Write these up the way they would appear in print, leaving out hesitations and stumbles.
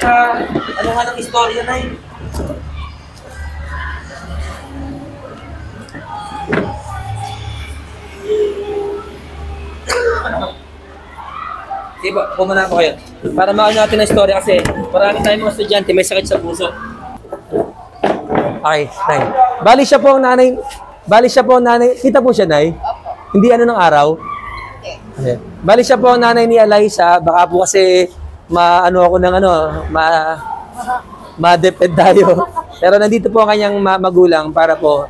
sa ano nga ng istorya na yun. Diba, pumuna po kayo. Para maano natin ang istorya kasi marami tayong mga estudyante may sakit sa puso. Okay, Nay. Bali siya po ang nanay. Kita po siya, Nay? Hindi ano ng araw? Okay. Bali siya po ang nanay ni Eliza. Baka po kasi maano ako ng ma-depend tayo. Pero nandito po ang kanyang magulang para po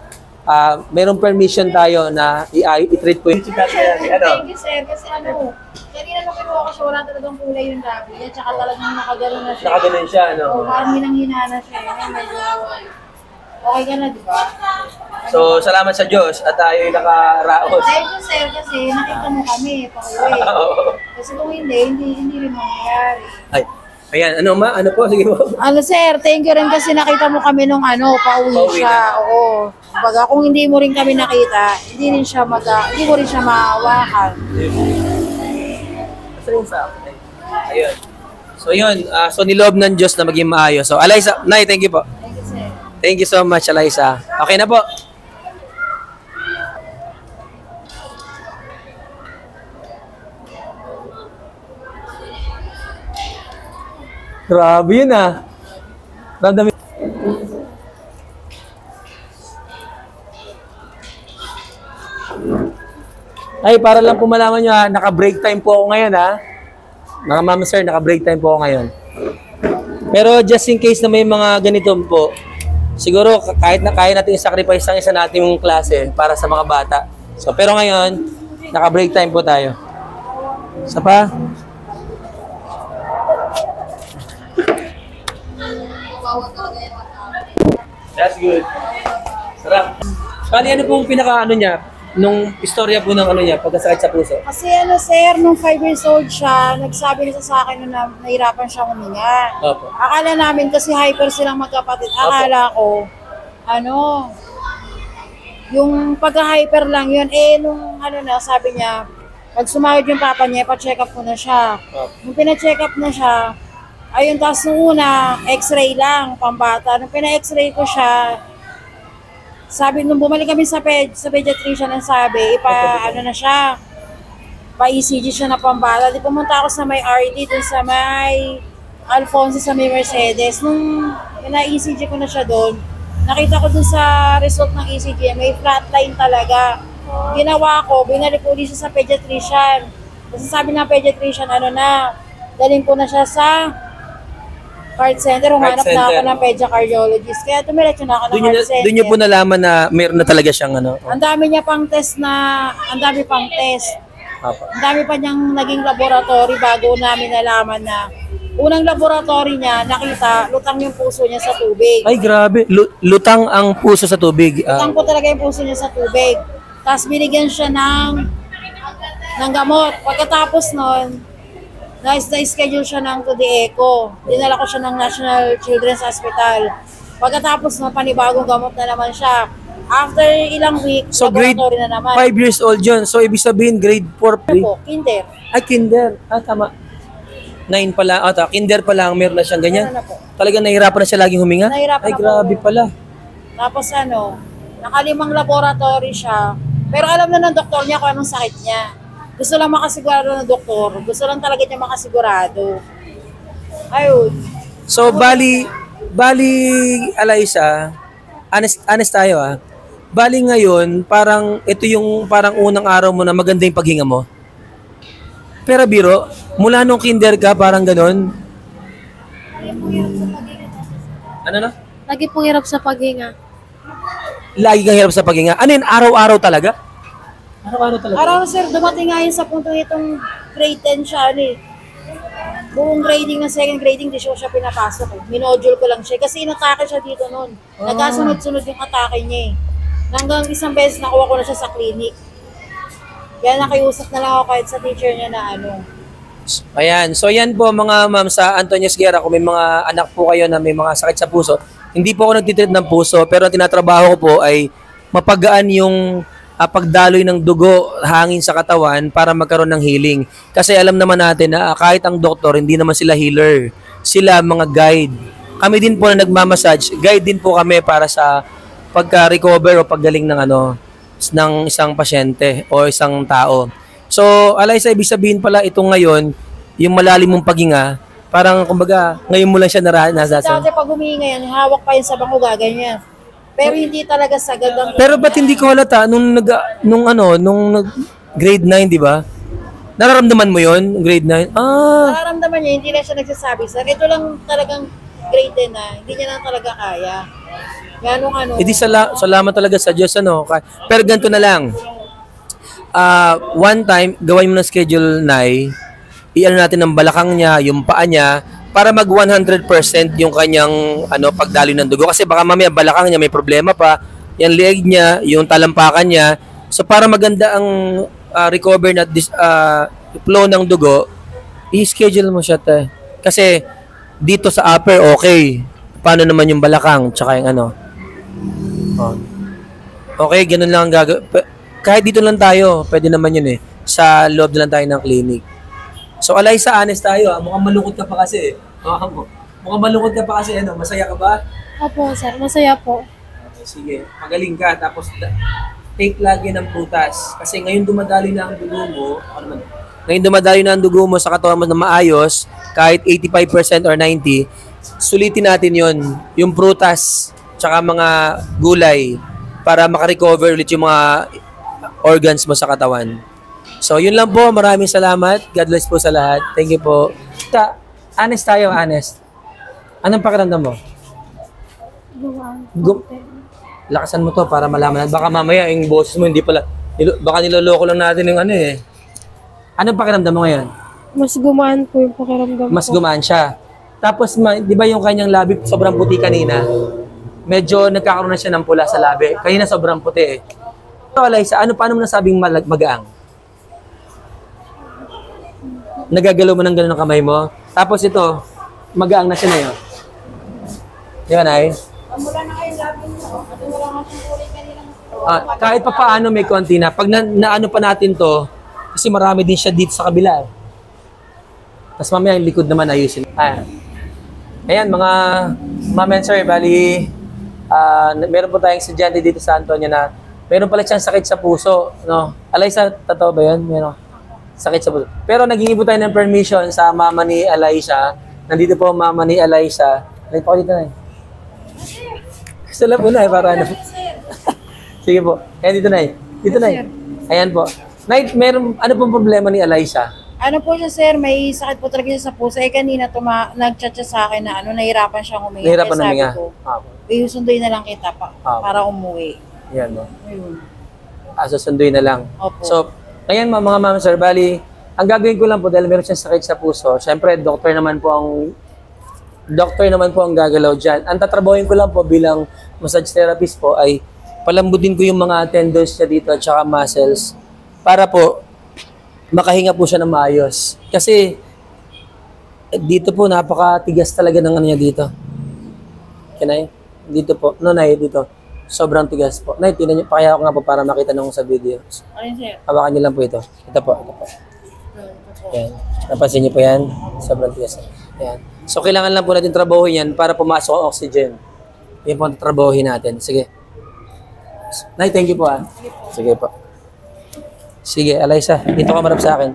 mayroong permission tayo na i-treat po yung Thank you, sir. Kasi kanina nung kinuha ko siya, wala talagang kulay yung labi niya. Tsaka talagang nakagano na siya. Nakaganon siya, ano? Parang hinang-hina na siya. Medyo okay ka na, di ba? So, salamat sa Diyos at tayo yung nakaraos. Thank you, sir, kasi nakita mo kami, pauwi. Kasi kung hindi rin mangyayari. Ay, ayan, ano ma? Ano po? Sige po. Sir, thank you rin kasi nakita mo kami nung pauwi siya. Oo. Baga, kung hindi mo rin kami nakita, hindi mo rin siya maawakan. Ayun. So yun, so niloob ng Diyos na maging maayos. So Eliza, Nay, thank you po. Thank you, sir. Thank you so much, Eliza. Okay na po. Grabe yun Random. Ay, para lang po malaman nyo naka-break time po ako ngayon Mga ma'am sir, naka-break time po ako ngayon. Pero just in case na may mga ganito po, siguro kahit na kaya natin i-sacrifice ang isa nating klase para sa mga bata. So, pero ngayon, naka-break time po tayo. Isa pa? That's good. Sarap. Kali ano pong pinaka-ano niya? Nung istorya po ng niya, pagkasakit sa puso? Kasi sir, nung 5 years old siya, nagsabi na sa akin na nahirapan siya huminga. Opo. Akala namin kasi hyper silang magkapatid. Akala ko, yung pagka-hyper lang yun, nung sabi niya, pag sumahod yung papa niya, pa-check up ko na siya. Opo. Nung pina-check up na siya, ayun, tapos nung una, x-ray lang, pambata. Nung pina-x-ray ko siya, sabi, nung bumalik kami sa pediatrician, ang sabi, pa-ECG siya na pambata. Di pumunta ako sa may RD, dun sa may Alfonso, sa may Mercedes. Nung pina-ECG ko na siya doon, nakita ko dun sa result ng ECG, may flatline talaga. Ginawa ko, binalik ulit siya sa pediatrician. Kasi sabi ng pediatrician, dalhin ko na siya sa heart center, humanap na ako ng pedia-cardiologist. Kaya tumiretso na ako ng heart center. Doon niyo po nalaman na meron na talaga siyang Ang dami niya pang test ang dami pang test. Ang dami pa niyang naging laboratory bago namin nalaman na unang laboratory niya, nakita, lutang yung puso niya sa tubig. Ay, grabe. Lutang ang puso sa tubig. Lutang po talaga yung puso niya sa tubig. Tapos binigyan siya ng gamot. Pagkatapos nun, na-schedule siya ng to the echo. Dinala ko siya ng National Children's Hospital. Pagkatapos na panibagong gamot na naman siya. After ilang week, so laboratory na naman. 5 years old yun. So ibig sabihin grade 4 po, kinder. Ay, kinder. Tama. 9 pa lang. Kinder pa lang. Meron na siyang ganyan. Na po. Talagang nahihirapan na siya laging huminga? Nahihirapan ay, grabe pala. Tapos nakalimang laboratory siya. Pero alam na ng doktor niya kung anong sakit niya. Gusto lang makasigurado ng doktor. Gusto lang talaga niya makasigurado. Ayun. So, bali, Eliza, honest tayo Bali ngayon, parang ito yung parang unang araw mo na maganda yung paghinga mo. Pero biro, mula nung kinder ka, parang ganon. Ano na? Lagi pong hirap sa paghinga. Lagi kang hirap sa paghinga? Ano yun, araw-araw talaga? Araw-araw talaga? Araw, sir, dumating nga yun sa punto itong grade 10 siya, buong grading ng second grading, di siya pinapasok. Minodule ko lang siya. Kasi inatake siya dito noon. Nagkasunod-sunod yung atake niya Hanggang isang beses nakuha ko na siya sa clinic. Kaya nakiusap na lang ako kahit sa teacher niya na Ayan. So yan po mga ma'am sa Antonius Guerra, kung may mga anak po kayo na may mga sakit sa puso, hindi po ako nagtitreat ng puso, pero ang tinatrabaho ko po ay mapagaan yung pagdaloy ng dugo, hangin sa katawan para magkaroon ng healing. Kasi alam naman natin na kahit ang doktor, hindi naman sila healer. Sila mga guide. Kami din po na nagmamassage, guide din po kami para sa pagka-recover o paggaling ng ng isang pasyente o isang tao. So, Alyssa, ibig sabihin pala itong ngayon, yung malalim mong paghinga, parang kumbaga, ngayon mo lang siya naranasan. Dati pag huminga yan, hawak pa yun sa bangko, gaganyan. Pero hindi talaga sagad ang... Pero ba't hindi ko halata nung grade 9, di ba? Nararamdaman mo yon grade 9? Nararamdaman niya, hindi lang siya nagsasabi, sir. Ito lang talagang grade 10 na, hindi niya lang talaga kaya. Ganong Hindi salamat talaga sa Diyos, Pero ganito na lang. One time, gawin mo ng schedule, Nay. I-ano natin ng balakang niya, yung paa niya, para mag 100% yung kanyang pagdaloy ng dugo. Kasi baka mamaya balakang niya may problema pa, yung leg niya, yung talampakan niya. So para maganda ang recover na flow ng dugo, i-schedule mo siya, te. Kasi dito sa upper, okay. Paano naman yung balakang, tsaka yung Okay, ganun lang ang gagawin. Kahit dito lang tayo, pwede naman yun sa loob na lang tayo ng clinic. So, Alyssa, honest tayo. Mukhang malungkot ka pa kasi. Mukhang malungkot ka pa kasi. Masaya ka ba? Opo, sir. Masaya po. Okay, sige. Magaling ka. Tapos, take lagi ng prutas. Kasi ngayon dumadali na ang dugo mo. Ngayon dumadali na ang dugo mo sa katawan mo na maayos, kahit 85% or 90%, sulitin natin yon, yung prutas, tsaka mga gulay, para makarecover ulit yung mga organs mo sa katawan. So, yun lang po. Maraming salamat. God bless po sa lahat. Thank you po. Honest tayo, honest. Anong pakiramdam mo? Lakasan mo to para malaman. Baka mamaya yung boses mo hindi pala. Baka niloloko lang natin yung Anong pakiramdam mo ngayon? Mas gumaan po yung pakiramdam ko. Mas gumaan siya. Tapos, di ba yung kanyang labi sobrang puti kanina? Medyo nagkakaroon na siya ng pula sa labi. Kanina sobrang puti So, Alyssa, paano mo nasabing magaang? Nagagalaw mo ng gano'n ng kamay mo. Tapos ito, magaang na siya na yun. Di ba, Nay? Mula na kayo labi mo. At wala nga siyang kulay kanina. Kahit pa paano may konti na. Pag naano pa natin to, kasi marami din siya dito sa kabila. Tapos mamaya yung likod naman ayusin. Ayan, mga ma'am and sir, bali, meron po tayong estudyante dito sa Antonio na meron pala siyang sakit sa puso. Alyssa, totoo ba yun? Meron sakit sa puso. Pero naghingi po tayo ng permission sa mama ni Alyssa. Nandito po mama ni Alyssa. Nandito po dito na Sala po na para Sige po. Ayan, dito na Dito na Ayan po. Meron, ano pong problema ni Alyssa? Ano po siya, sir, may sakit po talaga siya sa puso. Kanina nag-chat siya sa akin na nahirapan siyang huminga. Nahirapan na huminga? Susunduin na lang kita para umuwi. Yan, Ayun. Susunduin na lang. Opo. So, ayan mga ma'am, sir, bali, ang gagawin ko lang po dahil meron siyang sakit sa puso, syempre, doktor naman po ang gagalaw dyan. Ang tatrabahin ko lang po bilang massage therapist po ay palambutin ko yung mga tendons niya dito at saka muscles para po makahinga po siya ng maayos. Kasi dito po napakatigas talaga ng niya dito. Kinay? Dito po. Nay, dito. Sobrang tigas po. Nay, tinan niyo, pakaya ko nga po para makita nung sa video. Ayun, sir. Hawakan niyo lang po ito. Ito po. Ayan. Napansin niyo po yan? Sobrang tigas. Ayan. So, kailangan lang po natin trabahoin yan para pumasok ang oxygen. Yan po ang trabahoin natin. Sige. Nay, thank you po Sige po. Sige, Alyssa. Dito ka marap sa akin.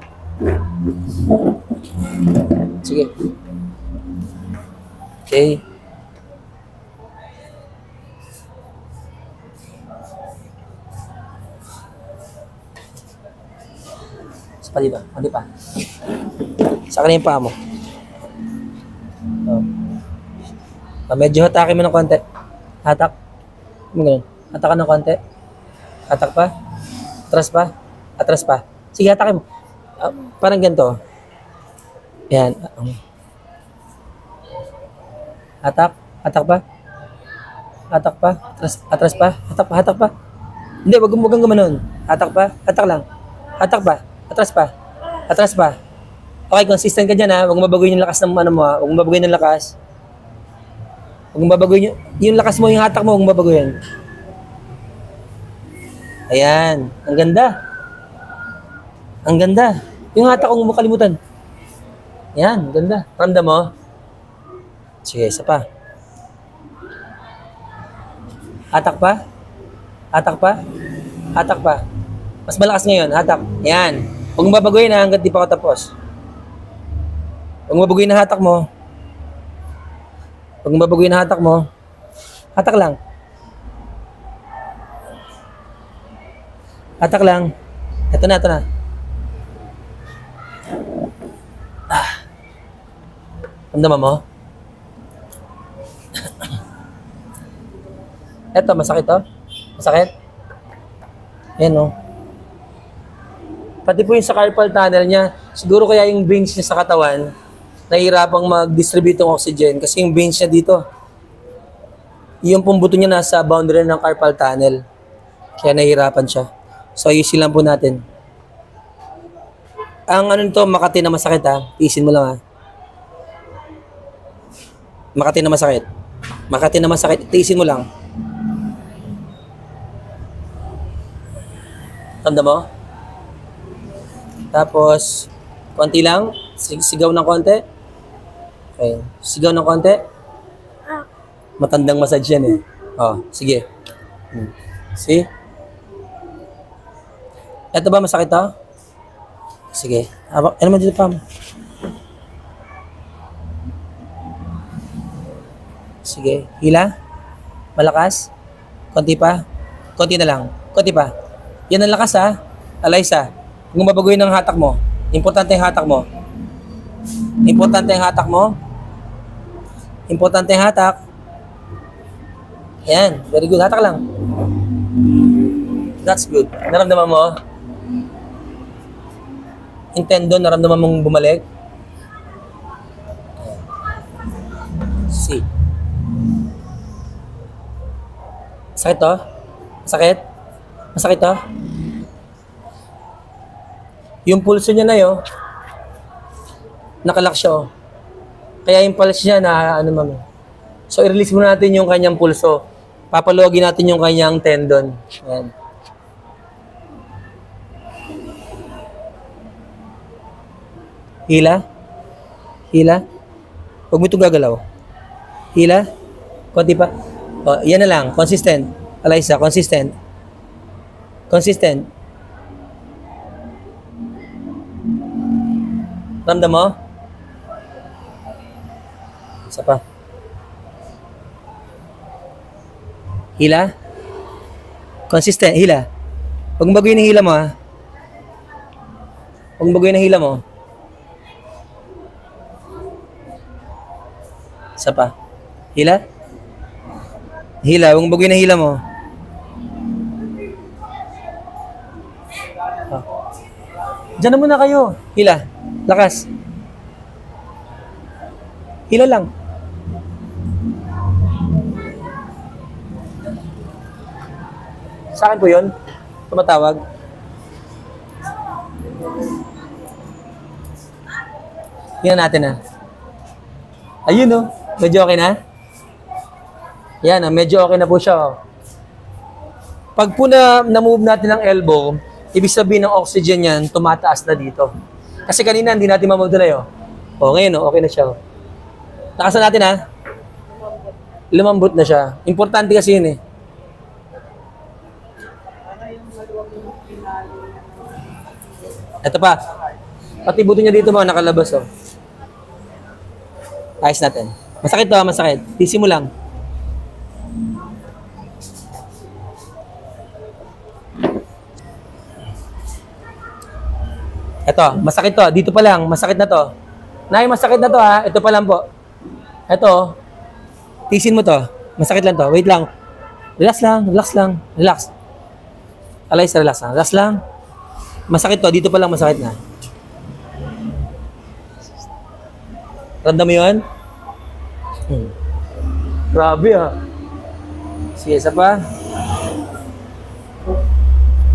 Sige. Okay. Sa pa. Hindi pa. Sa akin yung paa mo. Medyo hatakin mo ng konti. Hatak. Ganun. Hatak ka ng konti. Hatak pa. Atras pa. Atras pa. Sige, hatakin mo. Parang ganito. Yan. Hatak. Hatak pa. Hatak pa. Atras pa. Hatak pa. Hatak pa. Hindi, wag kang gumanon. Hatak pa. Hatak lang. Hatak pa. Atras pa. Atras pa. Okay, consistent ka dyan Huwag mo babaguhin yung lakas ng mo Huwag mo babaguhin yung lakas. Huwag mo babaguhin yung lakas mo, yung hatak mo, huwag mo babaguhin. Ayan. Ang ganda. Ang ganda. Yung hatak kong makalimutan. Ayan. Ganda. Ramdam mo? Sige, isa pa. Hatak pa? Hatak pa? Hatak pa. Mas malakas ngayon. Hatak. Ayan. Huwag mong babaguhin ha, hanggat di pa ako tapos. Huwag mong babaguhin na hatak mo. Huwag mong babaguhin na hatak mo. Hatak lang. Hatak lang. Ito na, ito na. Ramdaman mo? Ito, masakit to? Masakit? Ayan o. Pati po yung sa carpal tunnel niya, siguro kaya yung veins niya sa katawan, nahihirapang mag-distribute ng oxygen kasi yung veins niya dito. Yung pumbuto niya nasa boundary ng carpal tunnel. Kaya nahihirapan siya. So, ayusin lang po natin. Ang ano nito, Makati na masakit ha. Tiisin mo lang ha. Makati na masakit. Makati na masakit. Tiisin mo lang. Tanda mo? Tapos, konti lang. Sigaw ng konti. Okay. Sigaw ng konti. Matandang massage yan eh. Oh, sige. See? Ito ba masakit to? Sige. Ano naman dito pa? Sige. Hila? Malakas? Konti pa? Konti na lang. Konti pa. Yan ang lakas ha. Alaysa. Kung mabaguhin ang hatak mo. Importante ang hatak mo. Importante ang hatak mo. Importante ang hatak. Yan. Very good. Hatak lang. That's good. Naramdaman mo? Yung tendon, naramdaman mong bumalik? See. Sakit to? Masakit? Masakit to? Yung pulso niya na yun, nakalak siya oh. Kaya yung pulse niya na ano mami. So i-release muna natin yung kanyang pulso. Papaluwagin natin yung kanyang tendon. Ayan. Hila? Hila? Huwag mo itong gagalaw. Hila? Konti pa. O, yan na lang. Consistent. Alaysa, consistent. Consistent. Ramdam mo? Isa pa. Hila? Consistent. Hila. Huwag mong baguhin ang hila mo ha. Huwag mong baguhin ang hila mo. Isa pa. Hila? Hila. Huwag mong baguhin ang hila mo. Oh. Diyan na muna kayo. Hila. Lakas. Hila lang. Sa akin po yun. Tumatawag. Tingnan natin ha. Ayun oh. Medyo okay na? Yan, medyo okay na po siya. Oh. Pag po na-move natin ang elbow, ibig sabihin ng oxygen yan, tumataas na dito. Kasi kanina, hindi natin mamagdalay. Oh. Oh, ngayon, oh, okay na siya. Oh. Nakasan natin ha? Lumambot na siya. Importante kasi yun eh. Ito pa. Pati buto niya dito mga nakalabas. Oh. Ayos natin. Masakit to, masakit. Tisi mo lang. Ito, masakit to. Dito pa lang, masakit na to. Nay, masakit na to ha. Ito pa lang po. Ito. Tisin mo to. Masakit lang to. Wait lang. Relax lang, relax lang. Relax. Alaysa, relax lang. Relax lang. Masakit to. Dito pa lang masakit na. Ramdam mo yun? Grabe ha. Sige, isa pa.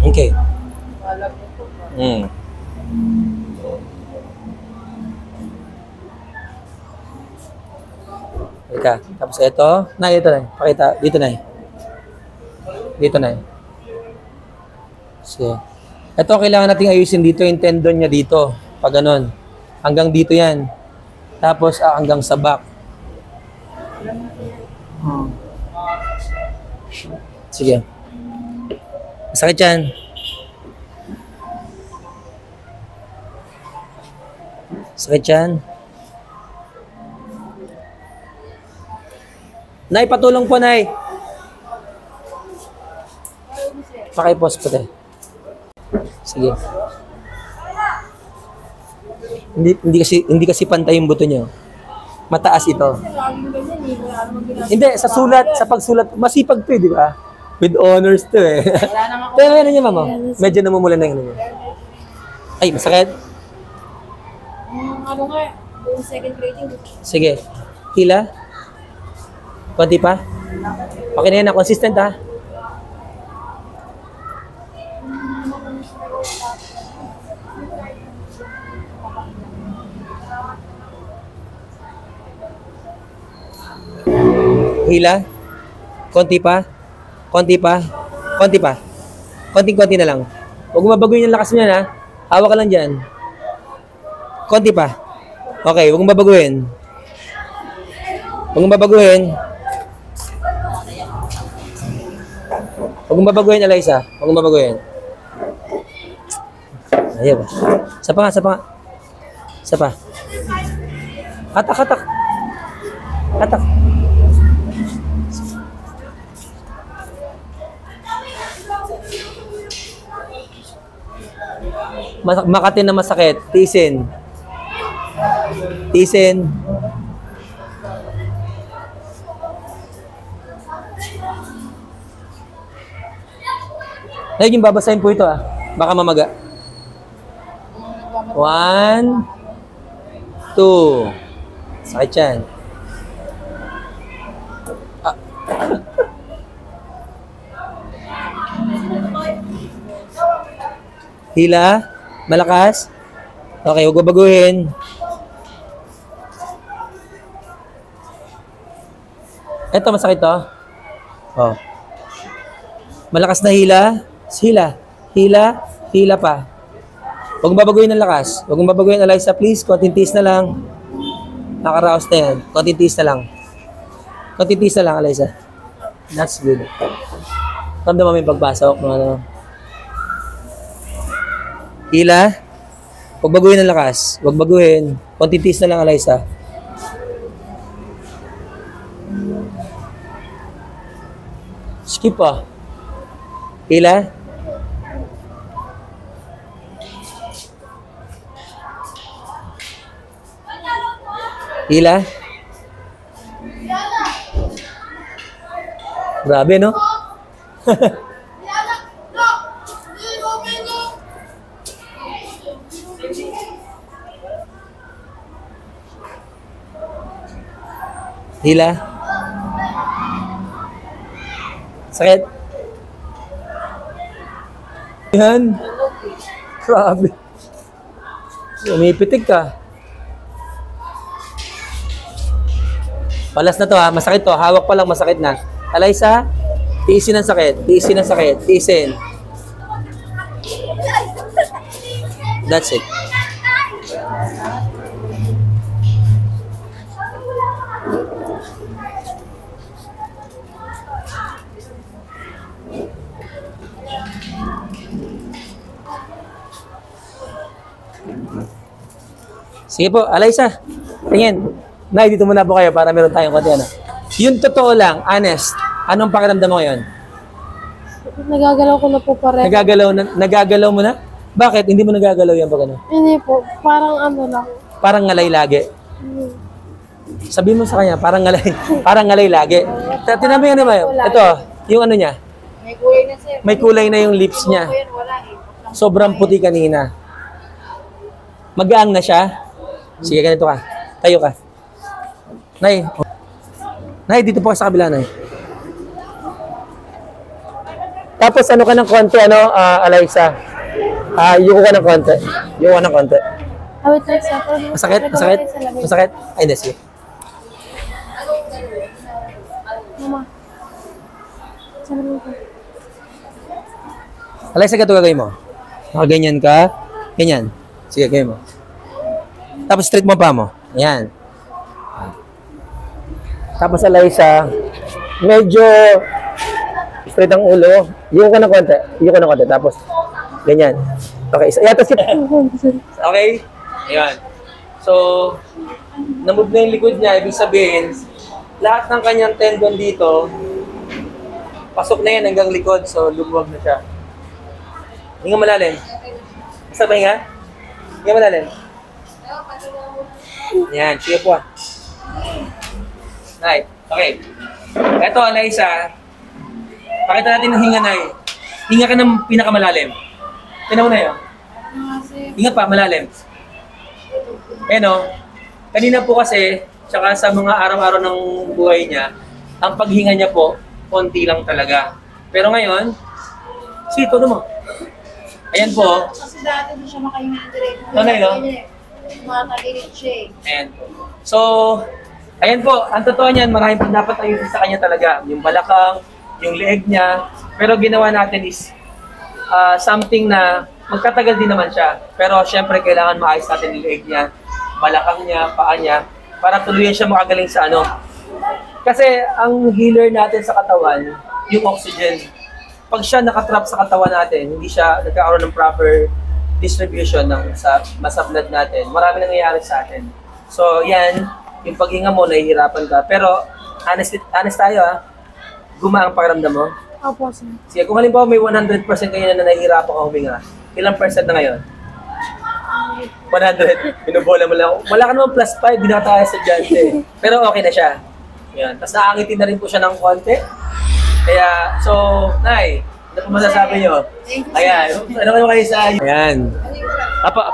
Okay. Halika. Tapos ito. Nay, ito na. Pakita. Dito na. Dito na. So, ito kailangan nating ayusin dito, yung tendon niya dito. Pag ganun. Hanggang dito yan. Tapos hanggang sa back. Sige. Masakit yan. Sakit yan. Nay, patulong po, Nay. Pakipos po, te. Sige. Hindi kasi pantay yung buto niyo. Mataas ito. Hindi, sa sulat, sa pagsulat, masipag to, di ba? With honors to eh. Pero ano niya, mama? Medyo namumula na yung ano niya. Ay, masakit? Ano nga, yung second grading. Sige. Hila? Konti pa? Okay na yan, consistent ha? Hila? Konti pa? Konti pa? Konti pa? Konting-konti na lang. Huwag mo mabaguhin yung lakas niya ha. Hawak ka lang dyan. Konti pa. Okay, huwag mo babaguhin. Huwag mo babaguhin. Huwag mo babaguhin, Eliza. Huwag mo babaguhin. Ayaw ba? Isa pa nga, isa pa nga. Isa pa. Hatak, hatak. Hatak. Makatin na masakit. Tisin. Tisin. Naging babasahin po ito ah. Baka mamaga. 1, 2. Sakit yan. Ah. Hila. Malakas. Okay, huwag babaguhin. Ito, masakit to. Oh. Malakas na hila. Hila. Hila. Hila pa. Huwag mong babaguhin ng lakas. Huwag mong babaguhin, Eliza, please. Konting tiis na lang. Nakaraos na yan. Konting tiis na lang. Konting tiis na lang, Eliza. That's good. Ramdam mo yung pagpasok. Ano. Hila. Huwag baguhin ng lakas. Huwag baguhin. Konting tiis na lang, Eliza. Skip pa. Hila. Hila. Grabe, no? Hila. Sakit. Yan. Grabe. Umipitig ka. Palas na to ha. Masakit to. Hawak pa lang masakit na. Eliza, tiisin ang sakit. Tiisin ang sakit. Tiisin. That's it. Sige po, Eliza. Tingin. Nay, dito muna po kayo para meron tayong konti ano. Yung totoo lang, honest. Anong pakiramdam mo ngayon? Nagagalaw ko na po pareho. Nagagalaw mo na? Bakit? Hindi mo nagagalaw yan pag ano? Hindi po, parang ano lang. Parang ngalay lagi. Sabihin mo sa kanya, parang ngalay lagi. Tinabi nga naman, ito, yung ano niya. May kulay na sir. May kulay na yung lips niya. Wala eh. Sobrang puti kanina. Magaang na siya. Sige, ganito ka. Tayo ka. Nay. Nay, dito po ka sa kabila, Nay. Tapos ano ka ng konti, ano, Eliza? Yuko ka ng konti. Yuko ka ng konti. Wait lang sa Masakit? Masakit? Masakit? Ay, hindi, sige. Mama. Sa lamin ko. Alaysa, gato gagawin mo. Nakaganyan ka. Ganyan. Sige, gawin mo. Tapos straight mo pa mo. Ayan. Tapos Alaysa, medyo straight ang ulo. Yung ka ng konti. Yung ka ng konti. Tapos, ganyan. Okay. Tapos okay? Ayan. So, namove na yung likod niya. Ibig sabihin, lahat ng kanyang tendon dito, pasok na yan hanggang likod. So, lumuwag na siya. Hinga malalim. Basta ba hinga? Hinga malalim. Yan. Sige po. Right. Okay. Ito, Alaysa. Pakita natin ng hinga, Nay. Hinga ka ng pinakamalalim. Tinaw na yun. Hinga pa, malalim. Kanina po kasi, tsaka sa mga araw-araw ng buhay niya, ang paghinga niya po, konti lang talaga. Pero ngayon, sige, todo mo. Ayan po. Kasi dati doon siya makahinga ng direct. Tunay, no? Matagilid siya eh. Ayan po. So, ayan po, ang totoo niyan, maraming pang dapat ayusin sa kanya talaga. Yung balakang, yung leeg niya. Pero ginawa natin is something na magkatagal din naman siya. Pero syempre, kailangan maayos natin yung leeg niya, balakang niya, paa niya, para tuluyan siya makagaling sa ano. Kasi ang healer natin sa katawan, yung oxygen. Pag siya nakatrap sa katawan natin, hindi siya nagkakaroon ng proper distribution ng sa blood natin, marami nangyayari sa atin. So, yan, yung paghinga mo, nahihirapan ka. Pero, honest tayo gumaang pakiramdam mo. Opo, sir. Sige, kung halimbawa may 100% kayo na nahihirapan ka huminga, ilang percent na ngayon? 100. Binubola mo lang. Wala ka naman plus 5, di na tayo sa estudyante. Pero okay na siya. Yan. Tapos naangitin na rin po siya ng konti. Kaya, so, Nay, ano po masasabi nyo? Ayan. Ano kayo sa... Ayan. Apa,